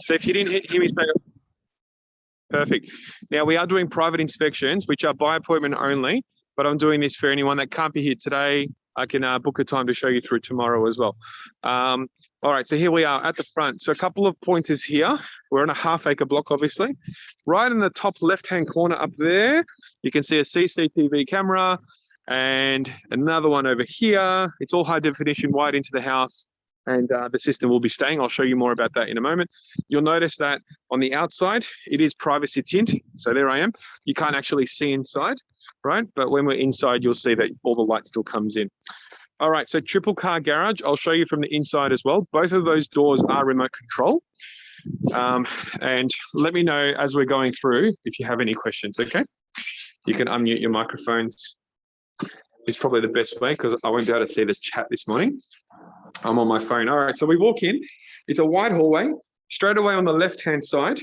So if you didn't hear me say, perfect. Now we are doing private inspections, which are by appointment only, but I'm doing this for anyone that can't be here today. I can book a time to show you through tomorrow as well. All right, so here we are at the front. So a couple of pointers here. We're on a half-acre block, obviously. Right in the top left-hand corner up there, you can see a CCTV camera and another one over here. It's all high definition, wide into the house, and the system will be staying. I'll show you more about that in a moment. You'll notice that on the outside, it is privacy tint. So there I am. You can't actually see inside, right? But when we're inside, you'll see that all the light still comes in. All right, so triple car garage. I'll show you from the inside as well. Both of those doors are remote control. And let me know as we're going through if you have any questions, okay? You can unmute your microphones. It's probably the best way because I won't be able to see the chat this morning. I'm on my phone. All right, so we walk in. It's a wide hallway. Straight away on the left-hand side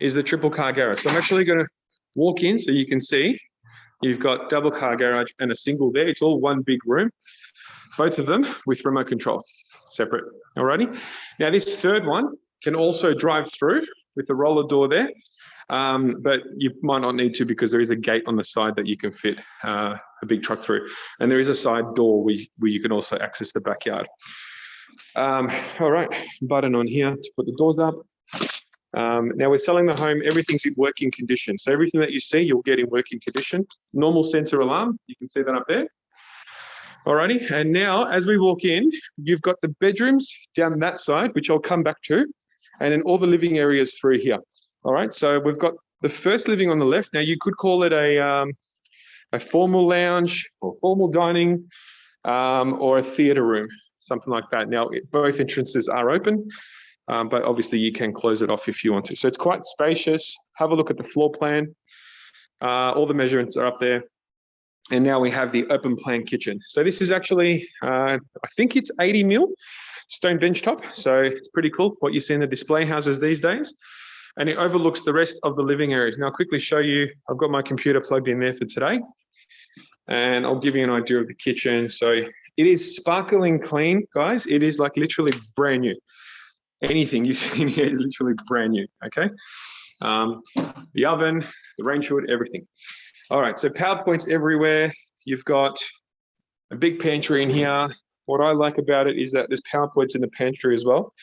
is the triple car garage. So I'm actually going to walk in so you can see. You've got double car garage and a single there. It's all one big room, both of them with remote control, separate. Alrighty. Now this third one can also drive through with the roller door there, but you might not need to because there is a gate on the side that you can fit a big truck through, and there is a side door where you can also access the backyard. All right, button on here to put the doors up. Now we're selling the home, everything's in working condition. So everything that you see, you'll get in working condition. Normal sensor alarm, you can see that up there. Alrighty, and now as we walk in, you've got the bedrooms down that side, which I'll come back to, and then all the living areas through here. All right, so we've got the first living on the left. Now you could call it a formal lounge or formal dining or a theatre room, something like that. Now both entrances are open. But obviously you can close it off if you want to. So it's quite spacious. Have a look at the floor plan. All the measurements are up there. And now we have the open plan kitchen. So this is actually, I think it's 80 mil stone benchtop. So it's pretty cool what you see in the display houses these days. And it overlooks the rest of the living areas. Now I'll quickly show you, I've got my computer plugged in there for today. And I'll give you an idea of the kitchen. So it is sparkling clean, guys. It is like literally brand new. Anything you see in here is literally brand new, okay? The oven, the range hood, everything. All right, so power points everywhere. You've got a big pantry in here. What I like about it is that there's power points in the pantry as well.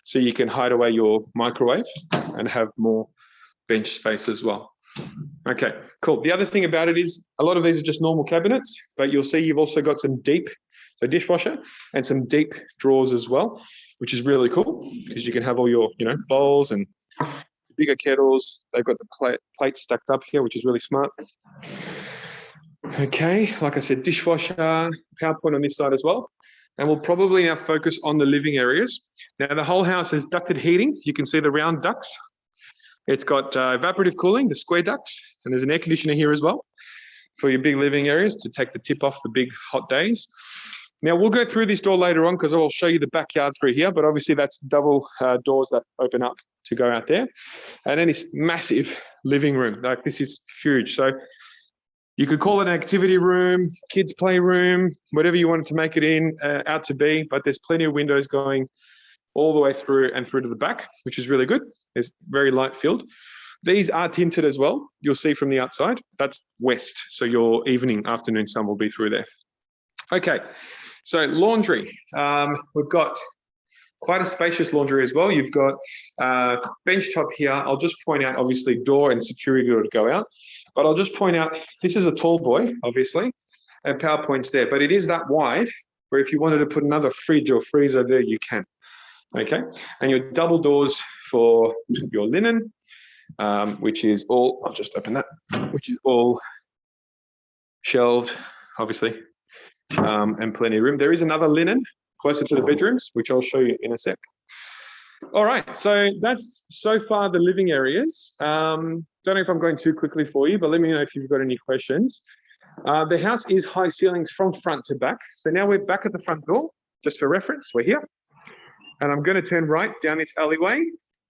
So you can hide away your microwave and have more bench space as well. Okay, cool. The other thing about it is a lot of these are just normal cabinets, but you'll see you've also got some deep, so dishwasher and some deep drawers as well, which is really cool because you can have all your, bowls and bigger kettles. They've got the plates stacked up here, which is really smart. Okay, like I said, dishwasher, power point on this side as well. And we'll probably now focus on the living areas. Now the whole house has ducted heating. You can see the round ducts. It's got evaporative cooling, the square ducts, and there's an air conditioner here as well for your big living areas to take the tip off the big hot days. Now we'll go through this door later on because I'll show you the backyard through here, but obviously that's double doors that open up to go out there. And then this massive living room, like this is huge. So you could call it an activity room, kids play room, whatever you wanted to make it in, out to be, but there's plenty of windows going all the way through and through to the back, which is really good. It's very light filled. These are tinted as well. You'll see from the outside, that's west. So your evening, afternoon sun will be through there. Okay, so laundry. We've got quite a spacious laundry as well. You've got bench top here. I'll just point out, obviously, door and security door to go out. But I'll just point out, this is a tall boy, obviously, and power points there. But it is that wide, where if you wanted to put another fridge or freezer there, you can. Okay, and your double doors for your linen, which is all, I'll just open that, which is all shelved, obviously, and plenty of room. There is another linen closer to the bedrooms, which I'll show you in a sec. All right, so that's so far the living areas. Don't know if I'm going too quickly for you, but let me know if you've got any questions. The house is high ceilings from front to back. So now we're back at the front door, just for reference, we're here. And I'm going to turn right down this alleyway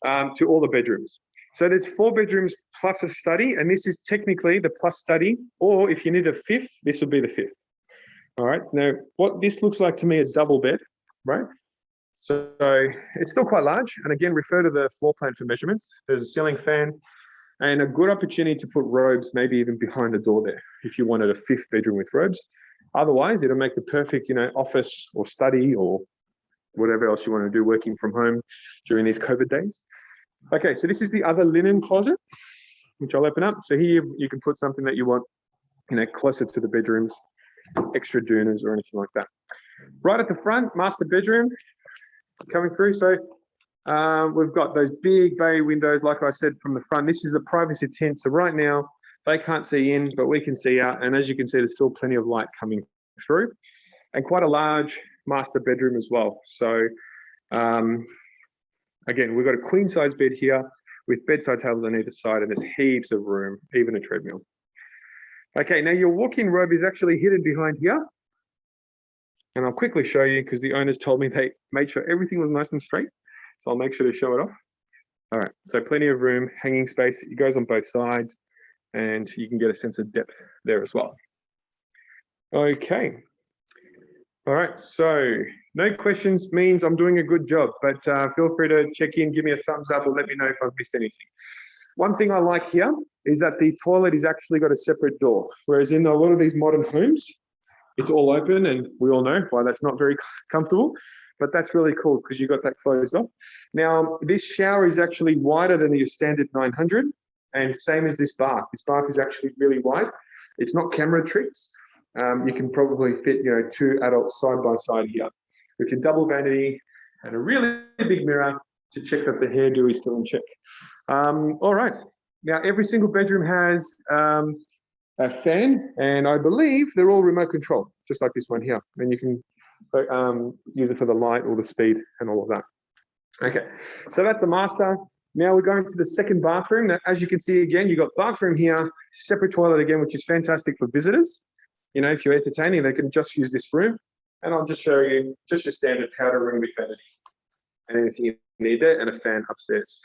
to all the bedrooms. So there's 4 bedrooms plus a study, and this is technically the plus study, or if you need a 5th, this would be the 5th. All right, now what this looks like to me, a double bed, right? So it's still quite large. And again, refer to the floor plan for measurements. There's a ceiling fan and a good opportunity to put robes, maybe even behind the door there, if you wanted a fifth bedroom with robes. Otherwise, it'll make the perfect, office or study or whatever else you want to do working from home during these COVID days. Okay, so this is the other linen closet, which I'll open up. So here you can put something that you want, closer to the bedrooms, extra doonas or anything like that. Right at the front, master bedroom coming through. So we've got those big bay windows, like I said, from the front. This is the privacy tent. So right now they can't see in, but we can see out. And as you can see, there's still plenty of light coming through and quite a large master bedroom as well. So again, we've got a queen size bed here with bedside tables on either side, and there's heaps of room, even a treadmill. Okay, now your walk-in robe is actually hidden behind here. And I'll quickly show you because the owners told me they made sure everything was nice and straight. So I'll make sure to show it off. All right, so plenty of room, hanging space. It goes on both sides and you can get a sense of depth there as well. Okay. All right, so no questions means I'm doing a good job, but feel free to check in, give me a thumbs up or let me know if I've missed anything. One thing I like here is that the toilet is actually got a separate door, whereas in a lot of these modern homes, it's all open and we all know why that's not very comfortable, but that's really cool because you got that closed off. Now, this shower is actually wider than your standard 900 and same as this bath. This bath is actually really wide. It's not camera tricks. You can probably fit, two adults side by side here with your double vanity and a really big mirror to check that the hairdo is still in check. All right. Now, every single bedroom has a fan, and I believe they're all remote control, just like this one here. And you can use it for the light or the speed and all of that. Okay, so that's the master. Now we're going to the second bathroom. Now, as you can see again, you've got bathroom here, separate toilet again, which is fantastic for visitors. If you're entertaining, they can just use this room. And I'll just show you just your standard powder room with vanity and anything you need there, and a fan upstairs.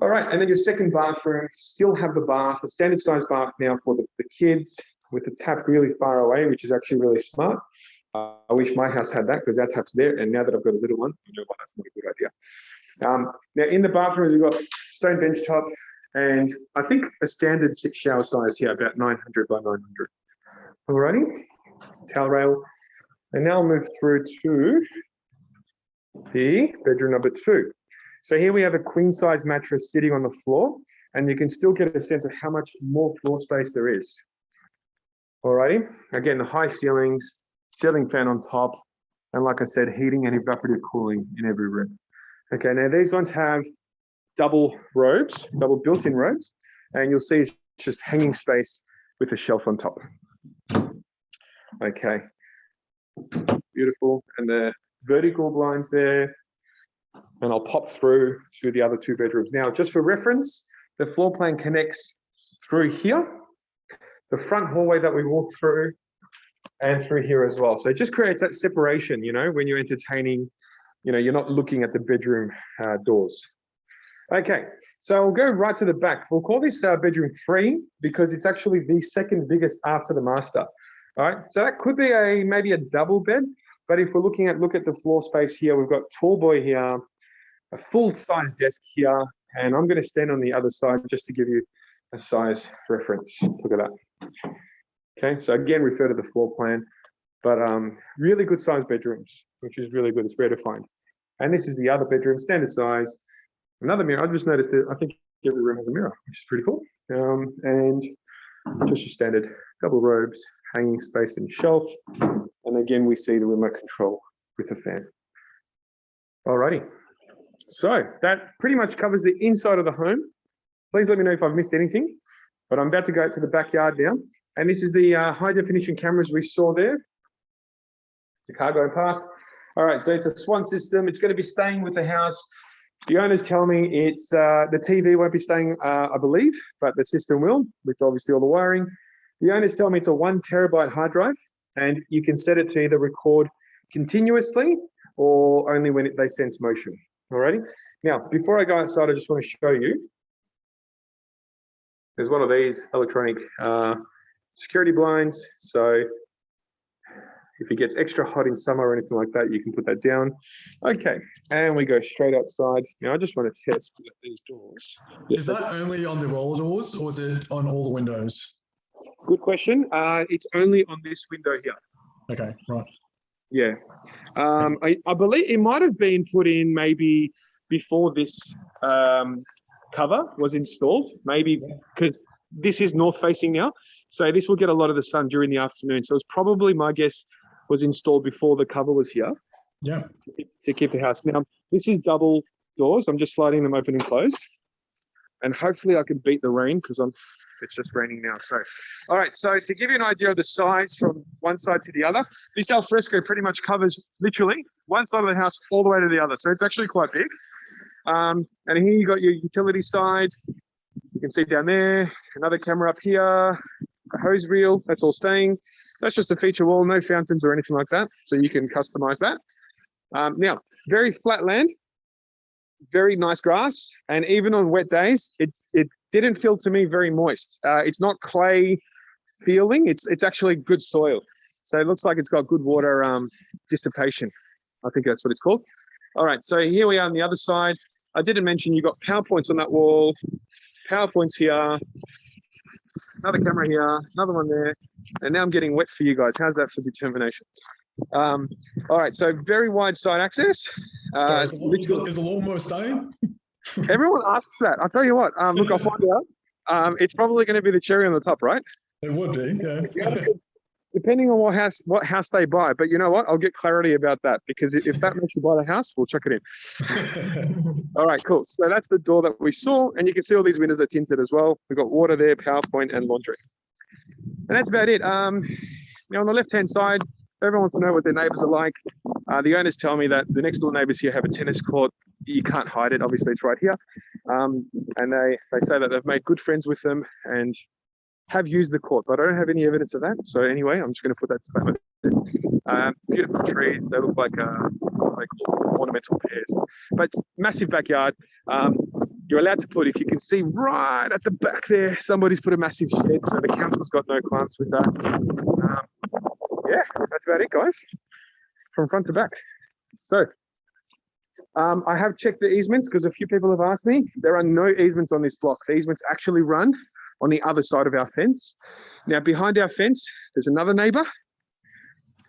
All right, and then your second bathroom, still have the bath, a standard size bath now for the kids with the tap really far away, which is actually really smart. I wish my house had that because our tap's there, and now that I've got a little one, I know why that's not a good idea. Now in the bathrooms, you've got stone bench top, and I think a standard 6 shower size here, about 900 by 900. Alrighty, towel rail. And now I'll move through to the bedroom number 2. So here we have a queen size mattress sitting on the floor, and you can still get a sense of how much more floor space there is. Alrighty, again, the high ceilings, ceiling fan on top, and like I said, heating and evaporative cooling in every room. Okay, now these ones have double robes, double built-in robes, and you'll see it's just hanging space with a shelf on top. Okay, beautiful, and the vertical blinds there, and I'll pop through to the other 2 bedrooms. Now, just for reference, the floor plan connects through here, the front hallway that we walk through, and through here as well. So it just creates that separation, when you're entertaining, you're not looking at the bedroom doors. Okay, so I'll go right to the back. We'll call this bedroom 3 because it's actually the second biggest after the master. All right, so that could be maybe a double bed, but if we're look at the floor space here, we've got tall boy here, a full size desk here, and I'm going to stand on the other side just to give you a size reference. Look at that. Okay, so again, refer to the floor plan, but really good size bedrooms, which is really good. It's rare to find. And this is the other bedroom, standard size. Another mirror. I just noticed that I think every room has a mirror, which is pretty cool. And just your standard double robes, hanging space and shelf. And again, we see the remote control with a fan. Alrighty. So that pretty much covers the inside of the home. Please let me know if I've missed anything, but I'm about to go to the backyard now. And this is the high definition cameras we saw there. The car going past. All right, so it's a Swan system. It's going to be staying with the house. The owners tell me it's the TV won't be staying, I believe, but the system will, with obviously all the wiring. The owners tell me it's a 1 terabyte hard drive, and you can set it to either record continuously or only when they sense motion. Alrighty. Now, before I go outside, I just want to show you. There's one of these electronic security blinds. So If it gets extra hot in summer or anything like that, you can put that down. Okay, and we go straight outside. Now I just want to test these doors. Is that only on the roller doors or is it on all the windows? Good question. It's only on this window here. Okay, right. Yeah. I believe it might have been put in maybe before this cover was installed, maybe because this is north facing now. So this will get a lot of the sun during the afternoon. So it's probably, my guess, was installed before the cover was here. Yeah. To keep the house. Now, this is double doors. I'm just sliding them open and closed. And hopefully I can beat the rain because it's just raining now. So, all right. So to give you an idea of the size from one side to the other, this alfresco pretty much covers literally one side of the house all the way to the other. So it's actually quite big. And here you got your utility side. You can see down there, another camera up here, a hose reel, that's all staying. That's just a feature wall, no fountains or anything like that. So you can customize that. Now, very flat land, very nice grass. And even on wet days, it didn't feel to me very moist. It's not clay feeling, it's actually good soil. So it looks like it's got good water dissipation. I think that's what it's called. All right, so here we are on the other side. I didn't mention you got power points on that wall, power points here, another camera here, another one there, and now I'm getting wet for you guys. How's that for determination? All right, so very wide side access. So is the lawnmower staying? Everyone asks that. I'll tell you what. Look, I'll find out. It's probably going to be the cherry on the top, right? It would be, yeah. Depending on what house they buy. But you know what? I'll get clarity about that, because if that makes you buy the house, we'll chuck it in. All right, cool. So that's the door that we saw, and you can see all these windows are tinted as well. We've got water there, PowerPoint, and laundry. And that's about it. Now on the left-hand side, everyone wants to know what their neighbours are like. The owners tell me that the next door neighbours here have a tennis court. You can't hide it. Obviously, it's right here. And they say that they've made good friends with them and have used the court, but I don't have any evidence of that. So anyway, I'm just going to put that disclaimer. Beautiful trees. They look like ornamental pears. But massive backyard. You're allowed to put, if you can see right at the back there, somebody's put a massive shed. So the council's got no qualms with that. Yeah, that's about it, guys. From front to back. So I have checked the easements because a few people have asked me. There are no easements on this block. The easements actually run on the other side of our fence. Now, behind our fence, there's another neighbor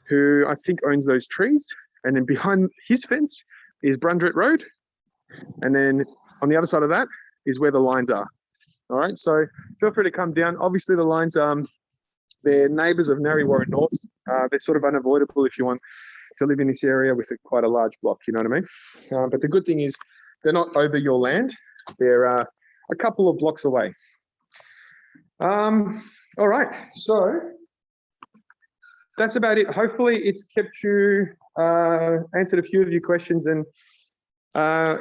who I think owns those trees. And then behind his fence is Brundret Road. And then on the other side of that is where the lines are. All right, so feel free to come down. Obviously, the lines, they're neighbors of Narre Warren North. They're sort of unavoidable if you want to live in this area with quite a large block, you know what I mean? But the good thing is they're not over your land. They're a couple of blocks away. All right, so that's about it. Hopefully it's kept you, answered a few of your questions. And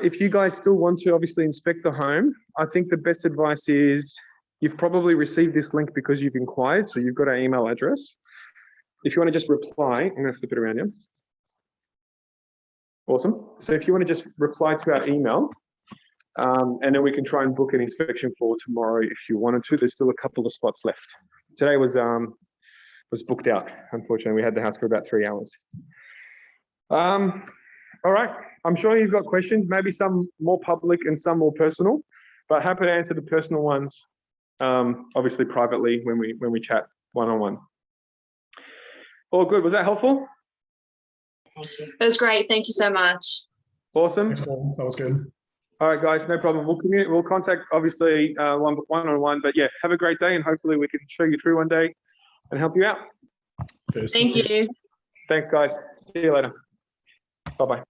if you guys still want to obviously inspect the home, I think the best advice is you've probably received this link because you've inquired. So you've got our email address. If you want to just reply, I'm going to flip it around here. Awesome. So if you want to just reply to our email, and then we can try and book an inspection for tomorrow if you wanted to. There's still a couple of spots left. Today was booked out. Unfortunately, we had the house for about 3 hours. All right. I'm sure you've got questions, maybe some more public and some more personal, but happy to answer the personal ones, obviously privately when we chat one-on-one. All good. Was that helpful? Thank you. It was great. Thank you so much. Awesome. Thanks, Paul. That was good. All right, guys, no problem. We'll contact obviously one-on-one, but yeah, have a great day, and hopefully we can show you through one day and help you out. Cheers. Thank you. Thanks, guys. See you later. Bye-bye.